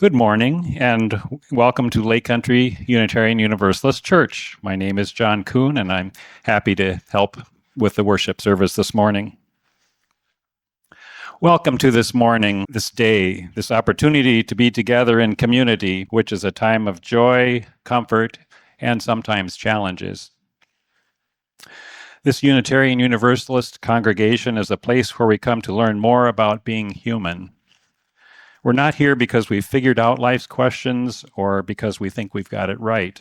Good morning and welcome to Lake Country Unitarian Universalist Church. My name is John Kuhn and I'm happy to help with the worship service this morning. Welcome to this morning, this day, this opportunity to be together in community, which is a time of joy, comfort, and sometimes challenges. This Unitarian Universalist congregation is a place where we come to learn more about being human. We're not here because we've figured out life's questions or because we think we've got it right.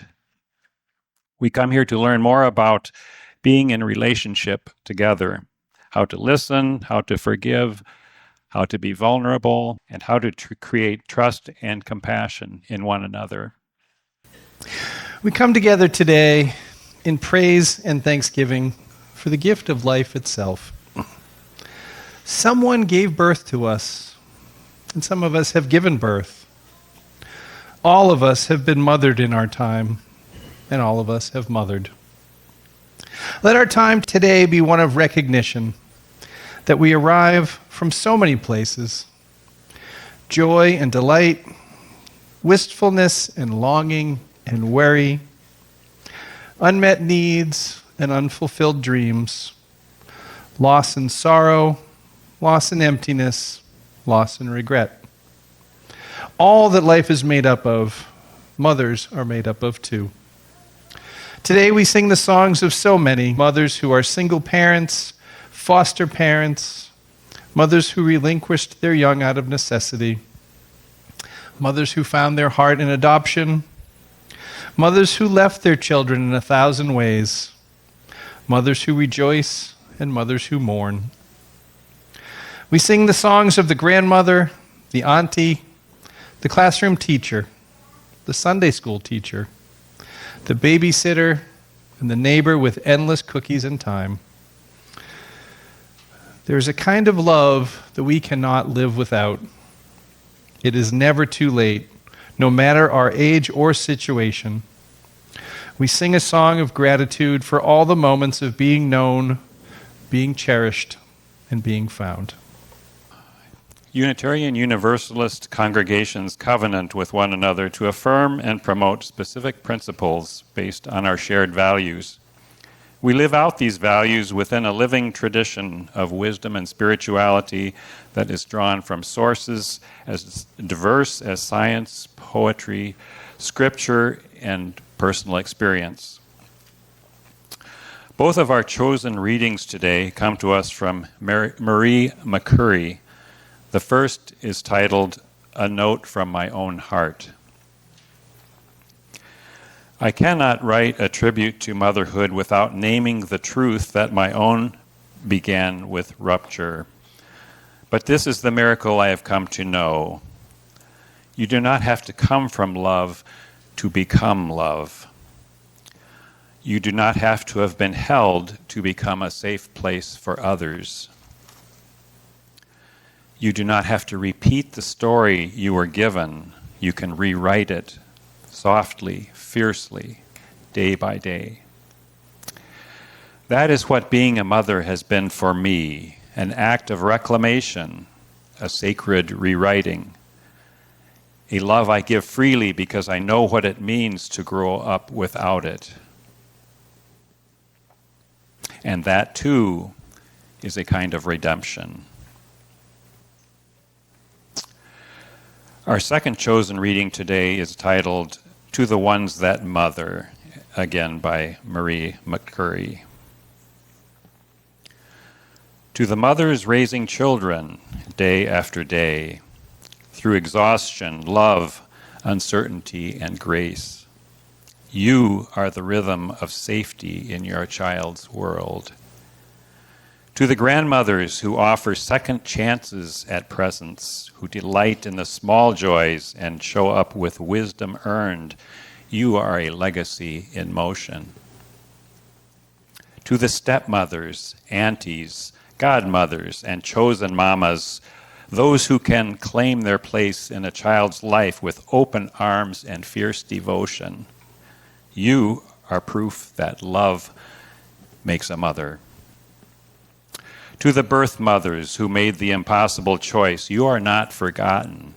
We come here to learn more about being in relationship together, how to listen, how to forgive, how to be vulnerable, and how to create trust and compassion in one another. We come together today in praise and thanksgiving for the gift of life itself. Someone gave birth to us, and some of us have given birth. All of us have been mothered in our time, and all of us have mothered. Let our time today be one of recognition that we arrive from so many places: joy and delight, wistfulness and longing and worry, unmet needs and unfulfilled dreams, loss and sorrow, loss and emptiness, loss and regret. All that life is made up of, mothers are made up of too. Today we sing the songs of so many mothers who are single parents, foster parents, mothers who relinquished their young out of necessity, mothers who found their heart in adoption, mothers who left their children in 1,000 ways, mothers who rejoice, and mothers who mourn. We sing the songs of the grandmother, the auntie, the classroom teacher, the Sunday school teacher, the babysitter, and the neighbor with endless cookies and time. There's a kind of love that we cannot live without. It is never too late, no matter our age or situation. We sing a song of gratitude for all the moments of being known, being cherished, and being found. Unitarian Universalist congregations covenant with one another to affirm and promote specific principles based on our shared values. We live out these values within a living tradition of wisdom and spirituality that is drawn from sources as diverse as science, poetry, scripture, and personal experience. Both of our chosen readings today come to us from Marie McCurry. The first is titled, A Note from My Own Heart. I cannot write a tribute to motherhood without naming the truth that my own began with rupture. But this is the miracle I have come to know. You do not have to come from love to become love. You do not have to have been held to become a safe place for others. You do not have to repeat the story you were given. You can rewrite it softly, fiercely, day by day. That is what being a mother has been for me, an act of reclamation, a sacred rewriting, a love I give freely because I know what it means to grow up without it. And that too is a kind of redemption. Our second chosen reading today is titled, To the Ones That Mother, again by Marie McCurry. To the mothers raising children day after day, through exhaustion, love, uncertainty, and grace, you are the rhythm of safety in your child's world. To the grandmothers who offer second chances at presence, who delight in the small joys and show up with wisdom earned, you are a legacy in motion. To the stepmothers, aunties, godmothers, and chosen mamas, those who can claim their place in a child's life with open arms and fierce devotion, you are proof that love makes a mother. To the birth mothers who made the impossible choice, you are not forgotten.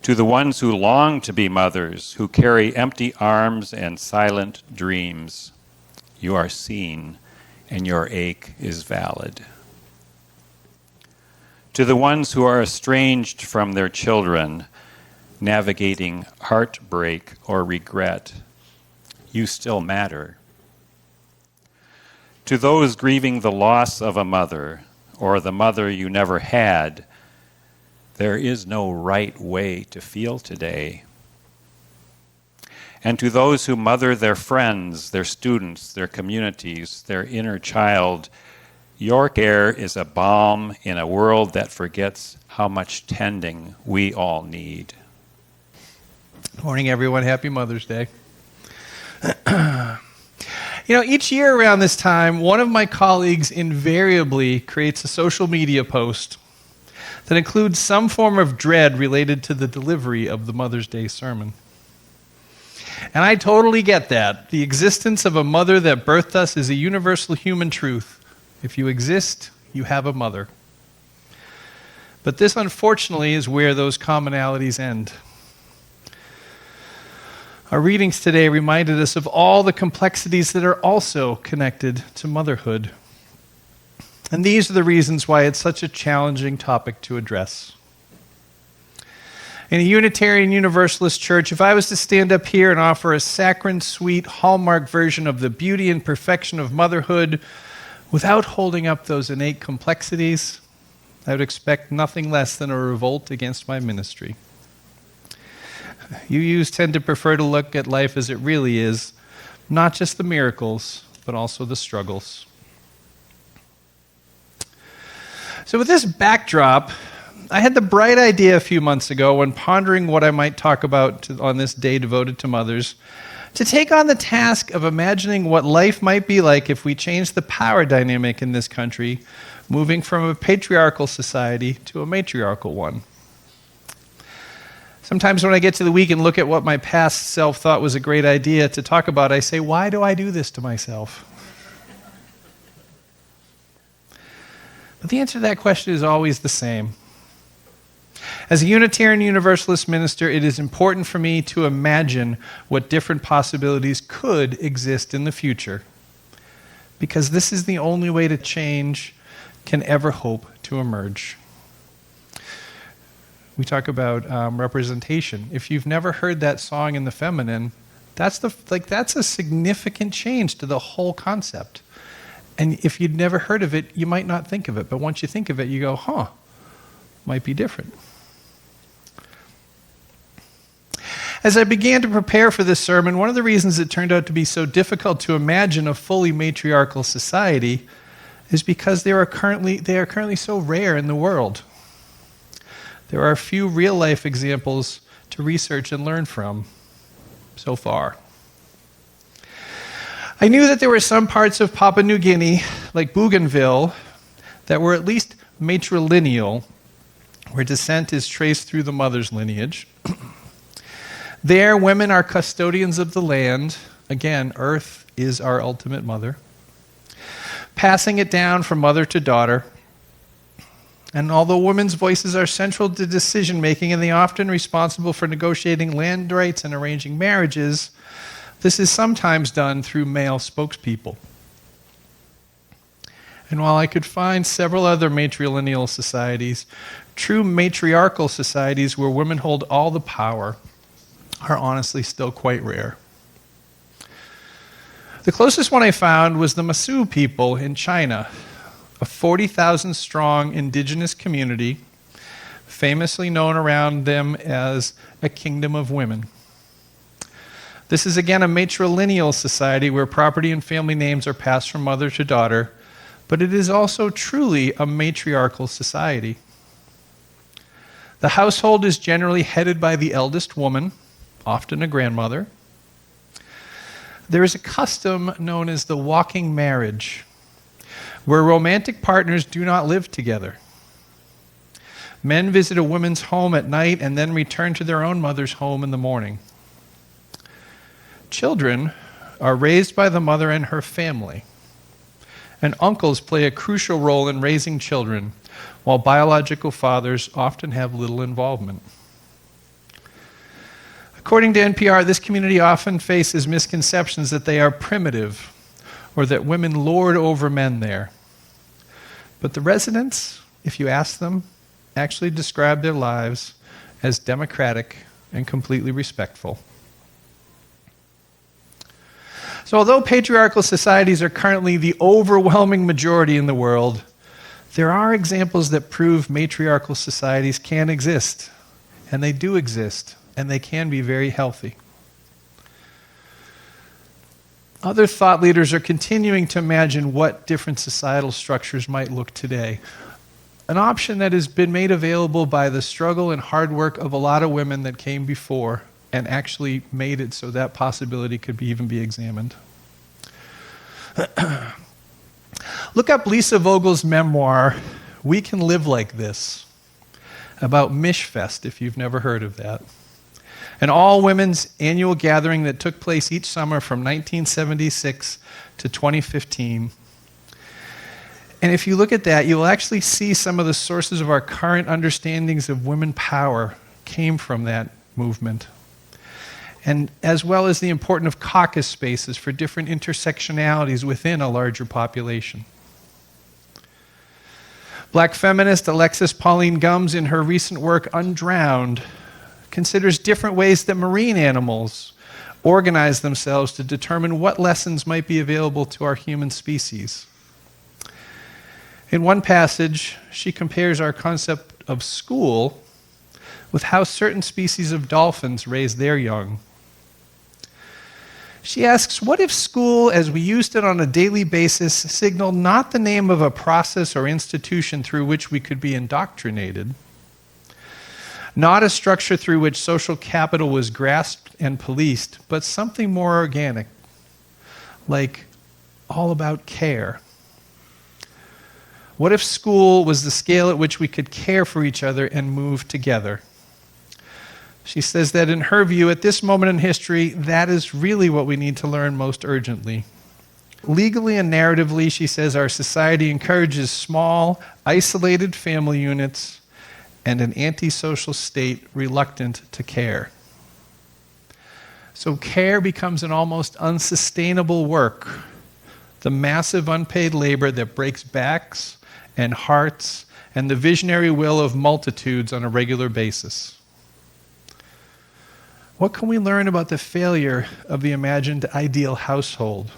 To the ones who long to be mothers, who carry empty arms and silent dreams, you are seen and your ache is valid. To the ones who are estranged from their children, navigating heartbreak or regret, you still matter. To those grieving the loss of a mother or the mother you never had, there is no right way to feel today. And to those who mother their friends, their students, their communities, their inner child, your care is a balm in a world that forgets how much tending we all need. Morning, everyone. Happy Mother's Day. Each year around this time, one of my colleagues invariably creates a social media post that includes some form of dread related to the delivery of the Mother's Day sermon. And I totally get that. The existence of a mother that birthed us is a universal human truth. If you exist, you have a mother. But this, unfortunately, is where those commonalities end. Our readings today reminded us of all the complexities that are also connected to motherhood. And these are the reasons why it's such a challenging topic to address. In a Unitarian Universalist church, if I was to stand up here and offer a saccharine, sweet, hallmark version of the beauty and perfection of motherhood without holding up those innate complexities, I would expect nothing less than a revolt against my ministry. UUs tend to prefer to look at life as it really is, not just the miracles, but also the struggles. So with this backdrop, I had the bright idea a few months ago when pondering what I might talk about on this day devoted to mothers, to take on the task of imagining what life might be like if we changed the power dynamic in this country, moving from a patriarchal society to a matriarchal one. Sometimes when I get to the week and look at what my past self thought was a great idea to talk about, I say, why do I do this to myself? But the answer to that question is always the same. As a Unitarian Universalist minister, it is important for me to imagine what different possibilities could exist in the future, because this is the only way to change can ever hope to emerge. We talk about representation. If you've never heard that song in the feminine, that's a significant change to the whole concept. And if you'd never heard of it, you might not think of it. But once you think of it, you go, might be different. As I began to prepare for this sermon, one of the reasons it turned out to be so difficult to imagine a fully matriarchal society is because they are currently so rare in the world. There are few real-life examples to research and learn from so far. I knew that there were some parts of Papua New Guinea, like Bougainville, that were at least matrilineal, where descent is traced through the mother's lineage. There, women are custodians of the land. Again, earth is our ultimate mother. Passing it down from mother to daughter. And although women's voices are central to decision-making and they are often responsible for negotiating land rights and arranging marriages, this is sometimes done through male spokespeople. And while I could find several other matrilineal societies, true matriarchal societies where women hold all the power are honestly still quite rare. The closest one I found was the Masu people in China, a 40,000 strong indigenous community, famously known around them as a kingdom of women. This is again a matrilineal society where property and family names are passed from mother to daughter, but it is also truly a matriarchal society. The household is generally headed by the eldest woman, often a grandmother. There is a custom known as the walking marriage, where romantic partners do not live together. Men visit a woman's home at night and then return to their own mother's home in the morning. Children are raised by the mother and her family, and uncles play a crucial role in raising children, while biological fathers often have little involvement. According to NPR, this community often faces misconceptions that they are primitive or that women lord over men there. But the residents, if you ask them, actually describe their lives as democratic and completely respectful. So although patriarchal societies are currently the overwhelming majority in the world, there are examples that prove matriarchal societies can exist, and they do exist, and they can be very healthy. Other thought leaders are continuing to imagine what different societal structures might look today. An option that has been made available by the struggle and hard work of a lot of women that came before and actually made it so that possibility could even be examined. Look up Lisa Vogel's memoir, We Can Live Like This, about Mishfest, if you've never heard of that. An all-women's annual gathering that took place each summer from 1976 to 2015. And if you look at that, you'll actually see some of the sources of our current understandings of women power came from that movement. And as well as the importance of caucus spaces for different intersectionalities within a larger population. Black feminist Alexis Pauline Gumbs, in her recent work Undrowned, considers different ways that marine animals organize themselves to determine what lessons might be available to our human species. In one passage, she compares our concept of school with how certain species of dolphins raise their young. She asks, what if school, as we used it on a daily basis, signaled not the name of a process or institution through which we could be indoctrinated, not a structure through which social capital was grasped and policed, but something more organic, like all about care? What if school was the scale at which we could care for each other and move together? She says that in her view, at this moment in history, that is really what we need to learn most urgently. Legally and narratively, she says, our society encourages small, isolated family units and an antisocial state reluctant to care. So care becomes an almost unsustainable work, the massive unpaid labor that breaks backs and hearts and the visionary will of multitudes on a regular basis. What can we learn about the failure of the imagined ideal household?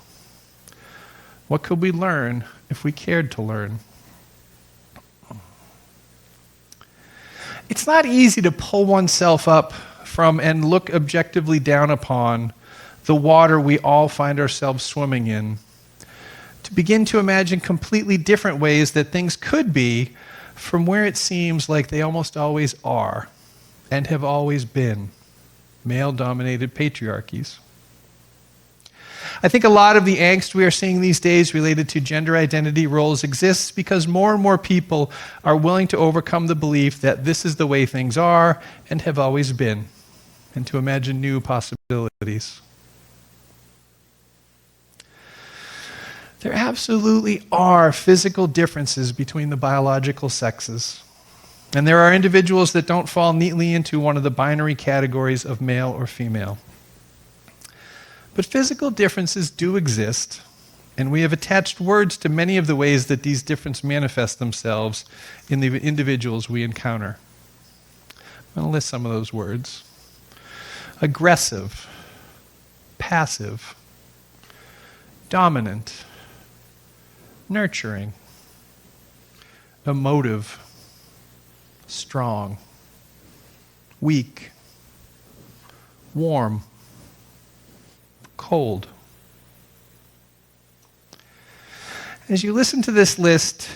What could we learn if we cared to learn? It's not easy to pull oneself up from and look objectively down upon the water we all find ourselves swimming in, to begin to imagine completely different ways that things could be from where it seems like they almost always are and have always been. Male-dominated patriarchies. I think a lot of the angst we are seeing these days related to gender identity roles exists because more and more people are willing to overcome the belief that this is the way things are and have always been, and to imagine new possibilities. There absolutely are physical differences between the biological sexes. And there are individuals that don't fall neatly into one of the binary categories of male or female. But physical differences do exist, and we have attached words to many of the ways that these differences manifest themselves in the individuals we encounter. I'm going to list some of those words. Aggressive, passive, dominant, nurturing, emotive, strong, weak, warm, cold. As you listen to this list,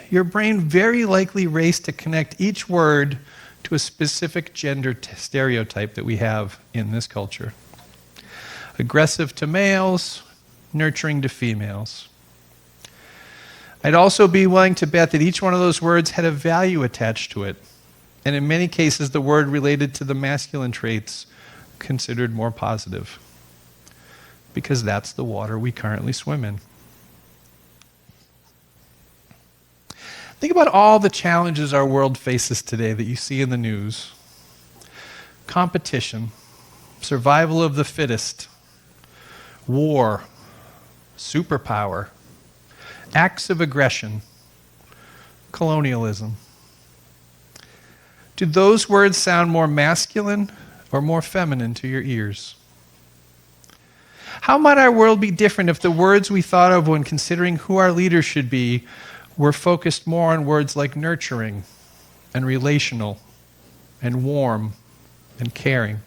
your brain very likely raced to connect each word to a specific gender stereotype that we have in this culture. Aggressive to males, nurturing to females. I'd also be willing to bet that each one of those words had a value attached to it, and in many cases the word related to the masculine traits considered more positive, because that's the water we currently swim in. Think about all the challenges our world faces today that you see in the news. Competition, survival of the fittest, war, superpower, acts of aggression, colonialism. Do those words sound more masculine or more feminine to your ears? How might our world be different if the words we thought of when considering who our leaders should be were focused more on words like nurturing and relational and warm and caring?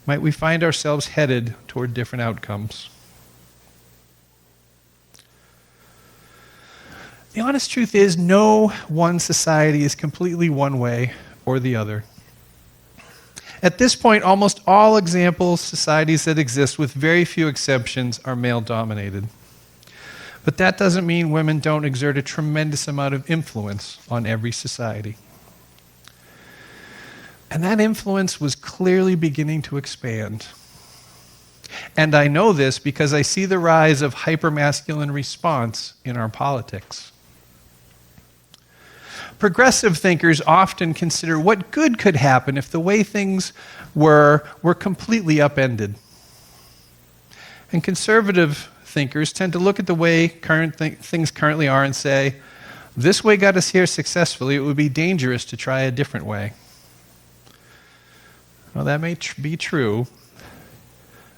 Might we find ourselves headed toward different outcomes? The honest truth is, no one society is completely one way or the other. At this point, almost all example societies that exist, with very few exceptions, are male-dominated. But that doesn't mean women don't exert a tremendous amount of influence on every society. And that influence was clearly beginning to expand. And I know this because I see the rise of hypermasculine response in our politics. Progressive thinkers often consider what good could happen if the way things were completely upended. And conservative thinkers tend to look at the way things currently are and say, this way got us here successfully, it would be dangerous to try a different way. Well, that may be true,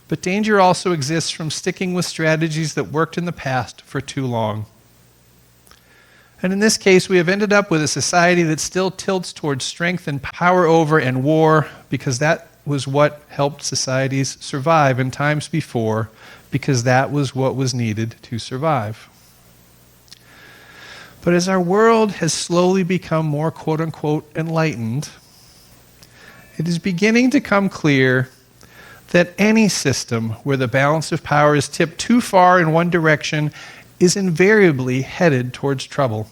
but danger also exists from sticking with strategies that worked in the past for too long. And in this case, we have ended up with a society that still tilts towards strength and power over and war, because that was what helped societies survive in times before, because that was what was needed to survive. But as our world has slowly become more quote-unquote enlightened, it is beginning to come clear that any system where the balance of power is tipped too far in one direction is invariably headed towards trouble.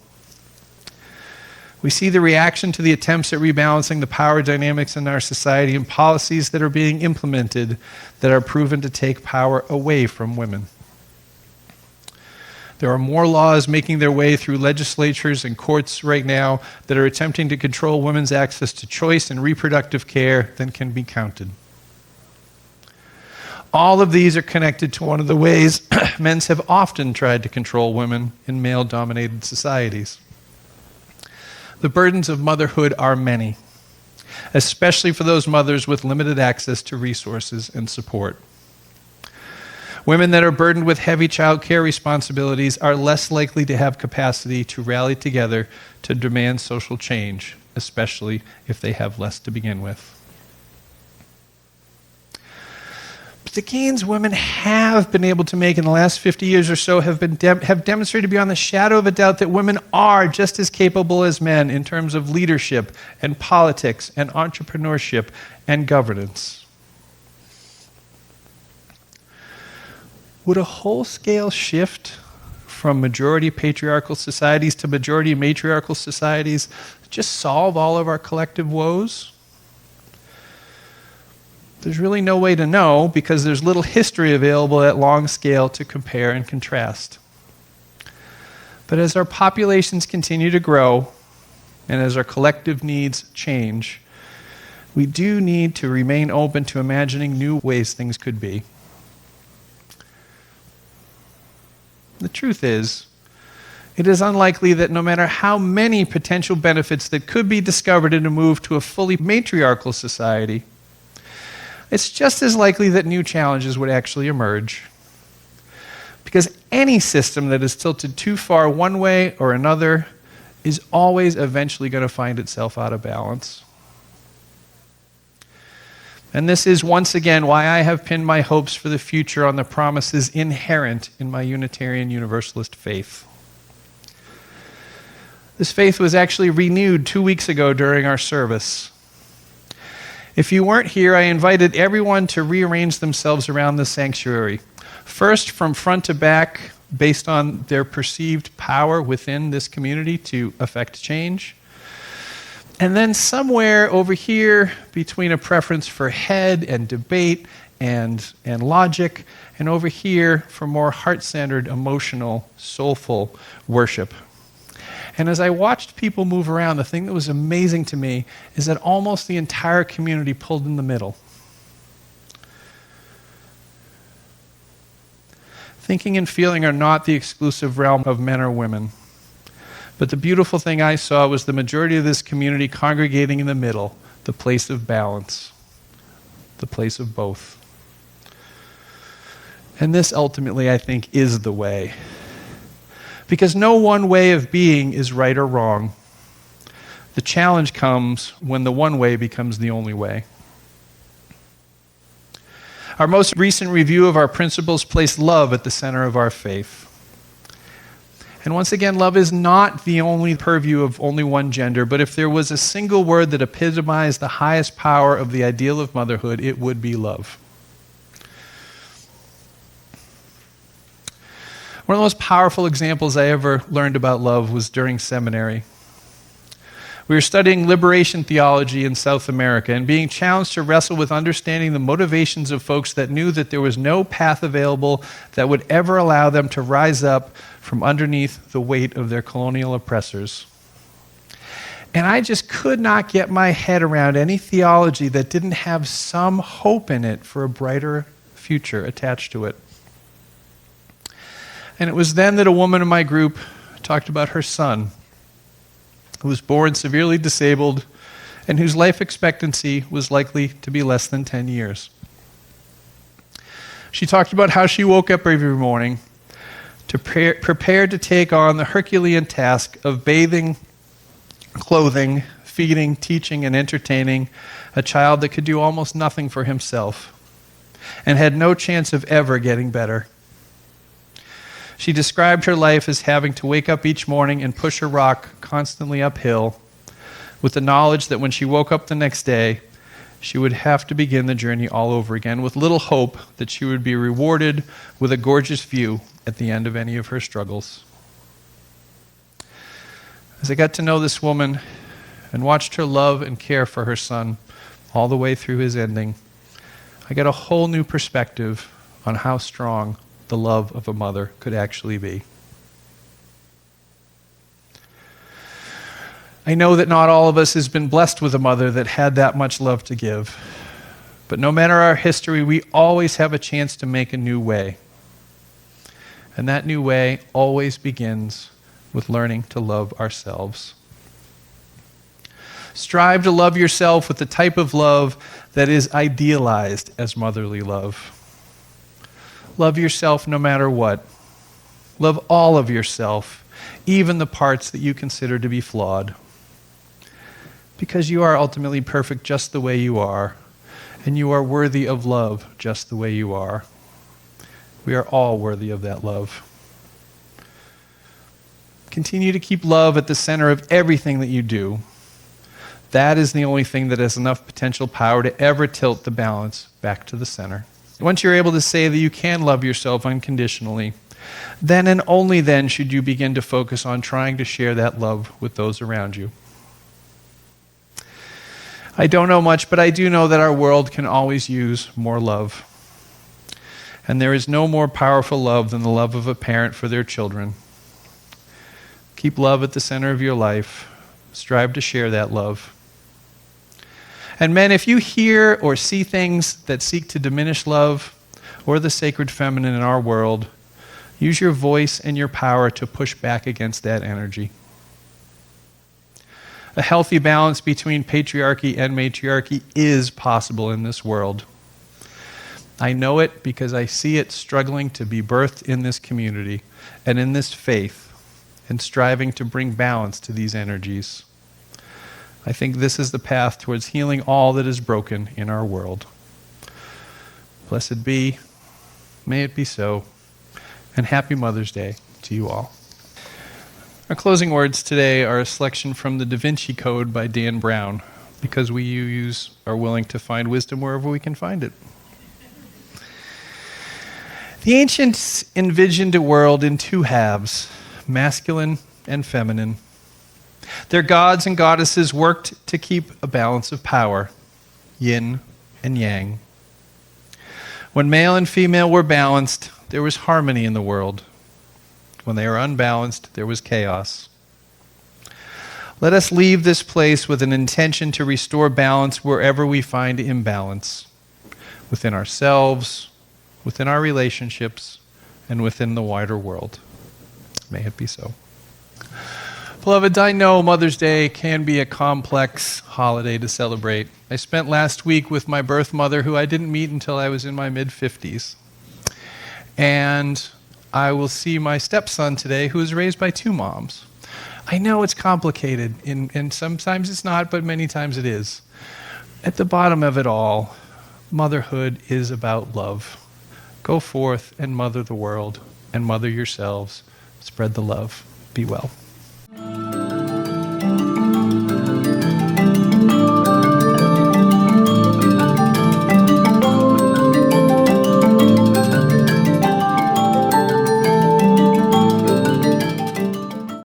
We see the reaction to the attempts at rebalancing the power dynamics in our society and policies that are being implemented that are proven to take power away from women. There are more laws making their way through legislatures and courts right now that are attempting to control women's access to choice and reproductive care than can be counted. All of these are connected to one of the ways men have often tried to control women in male-dominated societies. The burdens of motherhood are many, especially for those mothers with limited access to resources and support. Women that are burdened with heavy child care responsibilities are less likely to have capacity to rally together to demand social change, especially if they have less to begin with. The gains women have been able to make in the last 50 years or so have demonstrated beyond the shadow of a doubt that women are just as capable as men in terms of leadership and politics and entrepreneurship and governance. Would a whole-scale shift from majority patriarchal societies to majority matriarchal societies just solve all of our collective woes? There's really no way to know, because there's little history available at long scale to compare and contrast. But as our populations continue to grow, and as our collective needs change, we do need to remain open to imagining new ways things could be. The truth is, it is unlikely that no matter how many potential benefits that could be discovered in a move to a fully matriarchal society, it's just as likely that new challenges would actually emerge. Because any system that is tilted too far one way or another is always eventually going to find itself out of balance. And this is once again why I have pinned my hopes for the future on the promises inherent in my Unitarian Universalist faith. This faith was actually renewed 2 weeks ago during our service. If you weren't here, I invited everyone to rearrange themselves around the sanctuary. First, from front to back, based on their perceived power within this community to affect change. And then somewhere over here, between a preference for head and debate and logic, and over here for more heart-centered, emotional, soulful worship. And as I watched people move around, the thing that was amazing to me is that almost the entire community pulled in the middle. Thinking and feeling are not the exclusive realm of men or women. But the beautiful thing I saw was the majority of this community congregating in the middle, the place of balance, the place of both. And this ultimately, I think, is the way. Because no one way of being is right or wrong. The challenge comes when the one way becomes the only way. Our most recent review of our principles placed love at the center of our faith. And once again, love is not the only purview of only one gender, but if there was a single word that epitomized the highest power of the ideal of motherhood, it would be love. One of the most powerful examples I ever learned about love was during seminary. We were studying liberation theology in South America and being challenged to wrestle with understanding the motivations of folks that knew that there was no path available that would ever allow them to rise up from underneath the weight of their colonial oppressors. And I just could not get my head around any theology that didn't have some hope in it for a brighter future attached to it. And it was then that a woman in my group talked about her son, who was born severely disabled and whose life expectancy was likely to be less than 10 years. She talked about how she woke up every morning to prepare to take on the Herculean task of bathing, clothing, feeding, teaching, and entertaining a child that could do almost nothing for himself and had no chance of ever getting better. She described her life as having to wake up each morning and push a rock constantly uphill, with the knowledge that when she woke up the next day, she would have to begin the journey all over again, with little hope that she would be rewarded with a gorgeous view at the end of any of her struggles. As I got to know this woman and watched her love and care for her son all the way through his ending, I got a whole new perspective on how strong the love of a mother could actually be. I know that not all of us has been blessed with a mother that had that much love to give. But no matter our history, we always have a chance to make a new way. And that new way always begins with learning to love ourselves. Strive to love yourself with the type of love that is idealized as motherly love. Love yourself no matter what. Love all of yourself, even the parts that you consider to be flawed. Because you are ultimately perfect just the way you are, and you are worthy of love just the way you are. We are all worthy of that love. Continue to keep love at the center of everything that you do. That is the only thing that has enough potential power to ever tilt the balance back to the center. Once you're able to say that you can love yourself unconditionally, then and only then should you begin to focus on trying to share that love with those around you. I don't know much, but I do know that our world can always use more love. And there is no more powerful love than the love of a parent for their children. Keep love at the center of your life. Strive to share that love. And men, if you hear or see things that seek to diminish love or the sacred feminine in our world, use your voice and your power to push back against that energy. A healthy balance between patriarchy and matriarchy is possible in this world. I know it because I see it struggling to be birthed in this community and in this faith and striving to bring balance to these energies. I think this is the path towards healing all that is broken in our world. Blessed be, may it be so, and happy Mother's Day to you all. Our closing words today are a selection from the Da Vinci Code by Dan Brown, because we are willing to find wisdom wherever we can find it. The ancients envisioned a world in two halves, masculine and feminine. Their gods and goddesses worked to keep a balance of power, yin and yang. When male and female were balanced, there was harmony in the world. When they were unbalanced, there was chaos. Let us leave this place with an intention to restore balance wherever we find imbalance, within ourselves, within our relationships, and within the wider world. May it be so. Beloved, I know Mother's Day can be a complex holiday to celebrate. I spent last week with my birth mother, who I didn't meet until I was in my mid-50s. And I will see my stepson today, who was raised by 2 moms. I know it's complicated, and sometimes it's not, but many times it is. At the bottom of it all, motherhood is about love. Go forth and mother the world, and mother yourselves. Spread the love. Be well.